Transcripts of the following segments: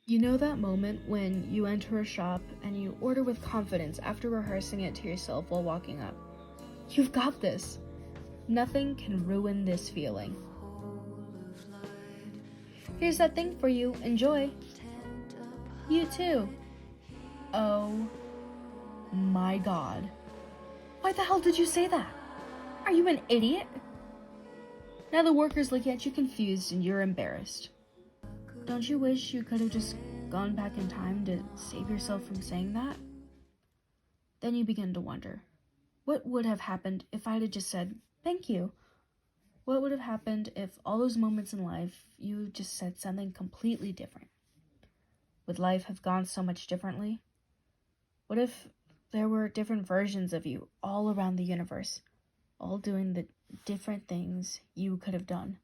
You know that moment when you enter a shop and you order with confidence after rehearsing it to yourself while walking up? You've got this. Nothing can ruin this feeling. Here's that thing for you. Enjoy. You too. Oh my God. Why the hell did you say that? Are you an idiot? Now the workers look at you confused and you're embarrassed. Don't you wish you could have just gone back in time to save yourself from saying that? Then you begin to wonder, what would have happened if I had just said, thank you? What would have happened if all those moments in life you just said something completely different? Would life have gone so much differently? What if there were different versions of you all around the universe, all doing the different things you could have done?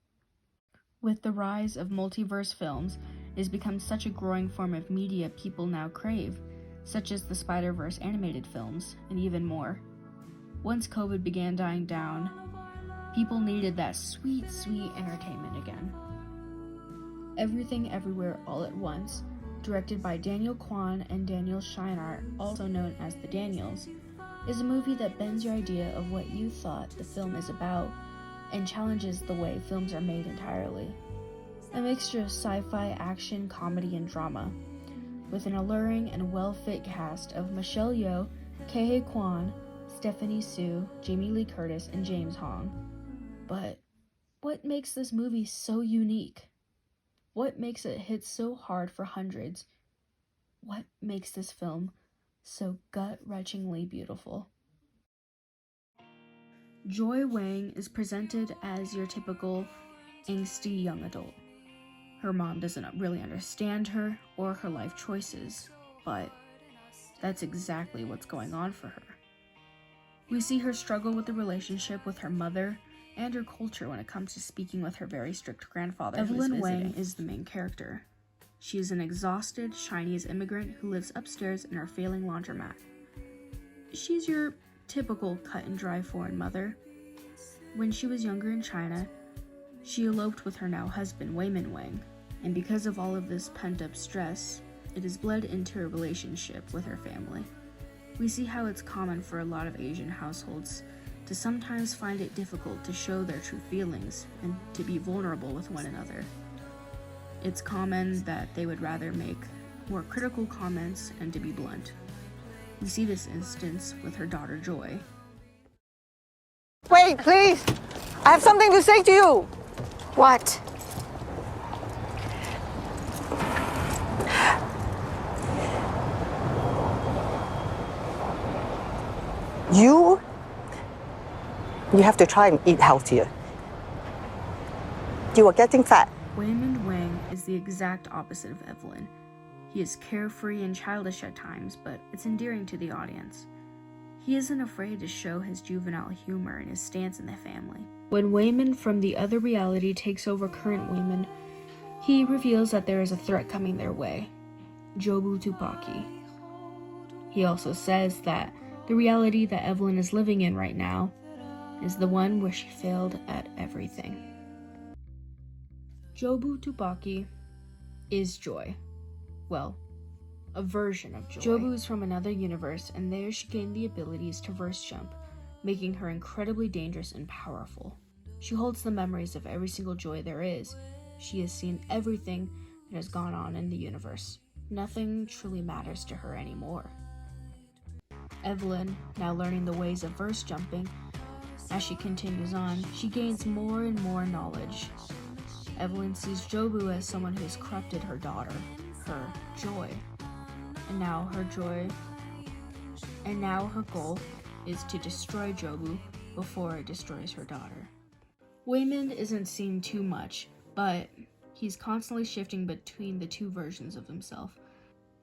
With the rise of multiverse films, it has become such a growing form of media people now crave, such as the Spider-Verse animated films, and even more. Once COVID began dying down, people needed that sweet, sweet entertainment again. Everything Everywhere All at Once, directed by Daniel Kwan and Daniel Scheinert, also known as the Daniels, is a movie that bends your idea of what you thought the film is about and challenges the way films are made entirely. A mixture of sci-fi, action, comedy, and drama, with an alluring and well-fit cast of Michelle Yeoh, Ke Kwan, Stephanie Su, Jamie Lee Curtis, and James Hong. But what makes this movie so unique? What makes it hit so hard for hundreds? What makes this film so gut-wrenchingly beautiful? Joy Wang is presented as your typical angsty young adult. Her mom doesn't really understand her or her life choices, but that's exactly what's going on for her. We see her struggle with the relationship with her mother and her culture when it comes to speaking with her very strict grandfather. Evelyn Wang is the main character. She is an exhausted Chinese immigrant who lives upstairs in her failing laundromat. She's your typical cut-and-dry foreign mother. When she was younger in China, she eloped with her now husband, Wayman Wang, and because of all of this pent-up stress, it has bled into her relationship with her family. We see how it's common for a lot of Asian households to sometimes find it difficult to show their true feelings and to be vulnerable with one another. It's common that they would rather make more critical comments and to be blunt. We see this instance with her daughter Joy. Wait, please! I have something to say to you! What? You have to try and eat healthier. You are getting fat. Wayman Wang is the exact opposite of Evelyn. He is carefree and childish at times, but it's endearing to the audience. He isn't afraid to show his juvenile humor and his stance in the family. When Wayman from the other reality takes over current Wayman, he reveals that there is a threat coming their way, Jobu Tupaki. He also says that the reality that Evelyn is living in right now is the one where she failed at everything. Jobu Tupaki is Joy. Well, a version of Joy. Jobu is from another universe, and there she gained the abilities to verse jump, making her incredibly dangerous and powerful. She holds the memories of every single Joy there is. She has seen everything that has gone on in the universe. Nothing truly matters to her anymore. Evelyn, now learning the ways of verse jumping, as she continues on, she gains more and more knowledge. Evelyn sees Jobu as someone who has corrupted her daughter, her Joy. And now her goal is to destroy Jobu before it destroys her daughter. Wayman isn't seen too much, but he's constantly shifting between the two versions of himself.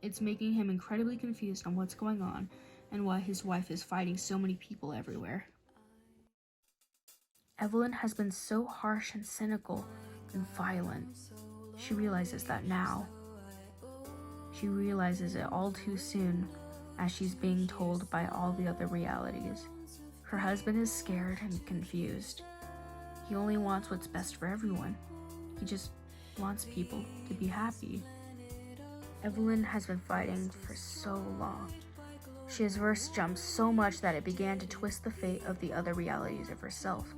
It's making him incredibly confused on what's going on and why his wife is fighting so many people everywhere. Evelyn has been so harsh and cynical and violent. She realizes that now. She realizes it all too soon as she's being told by all the other realities. Her husband is scared and confused. He only wants what's best for everyone. He just wants people to be happy. Evelyn has been fighting for so long. She has verse jumped so much that it began to twist the fate of the other realities of herself.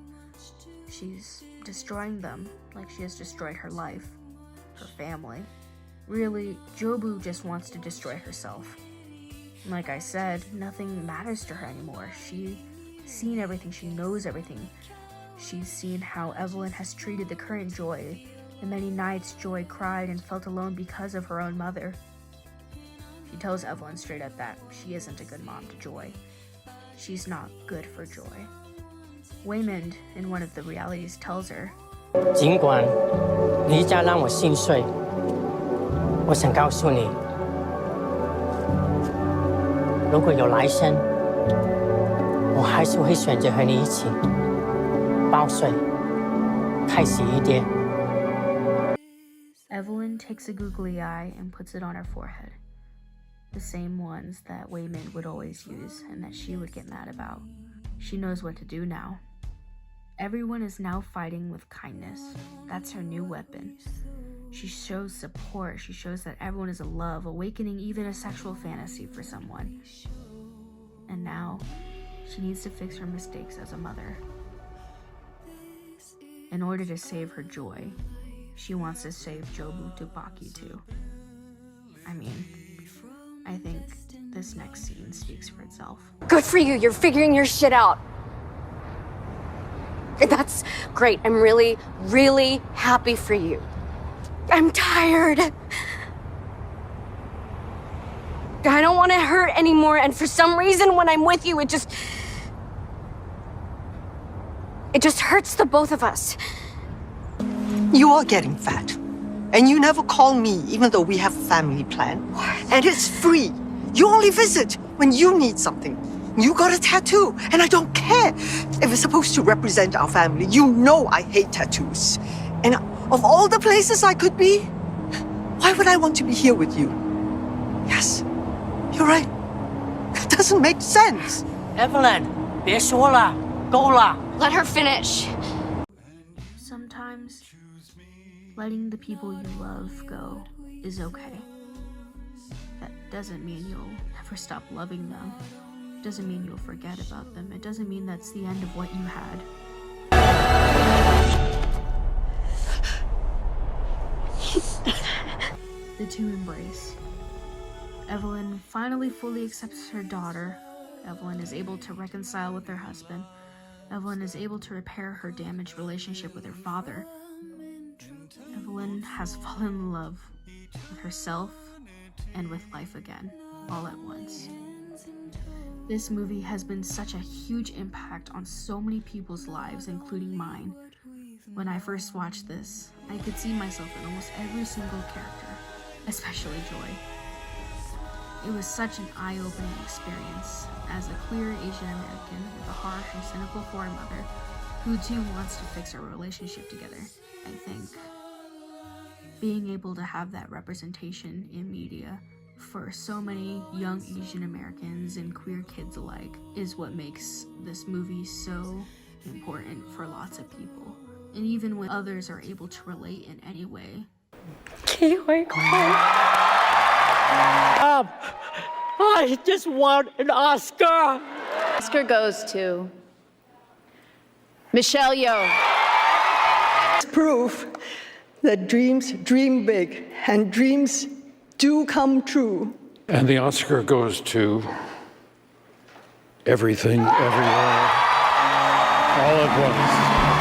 She's destroying them like she has destroyed her life, her family. Really, Jobu just wants to destroy herself. Like I said, nothing matters to her anymore. She's seen everything, she knows everything. She's seen how Evelyn has treated the current Joy. The many nights Joy cried and felt alone because of her own mother. She tells Evelyn straight up that she isn't a good mom to Joy. She's not good for Joy. Waymond, in one of the realities, tells her, 尽管离家让我心碎，我想告诉你，如果有来生，我还是会选择和你一起报税，开心一点。 Evelyn takes a googly eye and puts it on her forehead. The same ones that Waymond would always use and that she would get mad about. She knows what to do now. Everyone is now fighting with kindness. That's her new weapon. She shows support. She shows that everyone is in love, awakening even a sexual fantasy for someone. And now, she needs to fix her mistakes as a mother. In order to save her Joy, she wants to save Jobu Tupaki too. I mean, I think this next scene speaks for itself. Good for you, you're figuring your shit out. That's great. I'm really, really happy for you. I'm tired. I don't want to hurt anymore, and for some reason when I'm with you, it just hurts the both of us. You are getting fat. And you never call me, even though we have a family plan. And it's free. You only visit when you need something. You got a tattoo, and I don't care if it's supposed to represent our family. You know I hate tattoos. And of all the places I could be, why would I want to be here with you? Yes, you're right. It doesn't make sense. Evelyn，别说了，够了。 Let her finish. Sometimes, letting the people you love go is okay. That doesn't mean you'll never stop loving them. Doesn't mean you'll forget about them. It doesn't mean that's the end of what you had. The two embrace. Evelyn finally fully accepts her daughter. Evelyn is able to reconcile with her husband. Evelyn is able to repair her damaged relationship with her father. Evelyn has fallen in love with herself and with life again, all at once. This movie has been such a huge impact on so many people's lives, including mine. When I first watched this, I could see myself in almost every single character, especially Joy. It was such an eye-opening experience as a queer Asian American with a harsh and cynical foreign mother who too wants to fix her relationship together. I think being able to have that representation in media for so many young Asian Americans and queer kids alike is what makes this movie so important for lots of people. And even when others are able to relate in any way. I just want an Oscar. Oscar goes to Michelle Yeoh. It's proof that dreams dream big and dreams do come true. And the Oscar goes to Everything, Everywhere, All at Once.